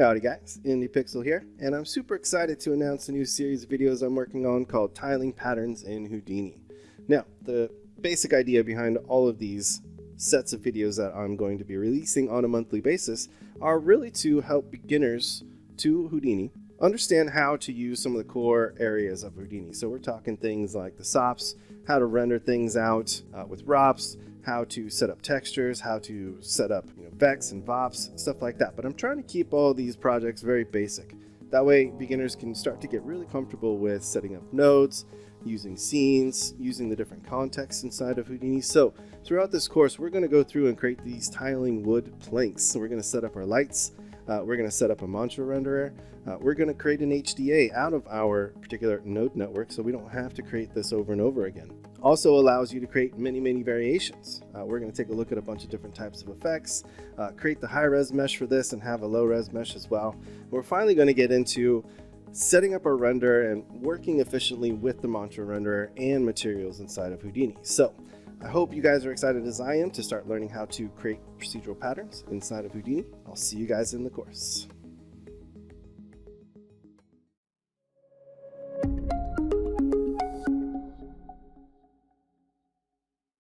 Howdy guys, IndiePixel here, and I'm super excited to announce a new series of videos I'm working on called Tiling Patterns in Houdini. Now, the basic idea behind all of these sets of videos that I'm going to be releasing on a monthly basis are really to help beginners to Houdini understand how to use some of the core areas of Houdini. So we're talking things like the SOPs, how to render things out with ROPs, how to set up textures, how to set up VEX and VOPs, stuff like that. But I'm trying to keep all these projects very basic. That way beginners can start to get really comfortable with setting up nodes, using scenes, using the different contexts inside of Houdini. So throughout this course, we're going to go through and create these tiling wood planks. So we're going to set up our lights. We're going to set up a mantra renderer. We're going to create an HDA out of our particular node network so we don't have to create this over and over again. Also allows you to create many variations. We're going to take a look at a bunch of different types of effects, create the high res mesh for this and have a low res mesh as well. We're finally going to get into setting up our render and working efficiently with the mantra renderer and materials inside of Houdini. So I hope you guys are excited as I am to start learning how to create procedural patterns inside of Houdini. I'll see you guys in the course.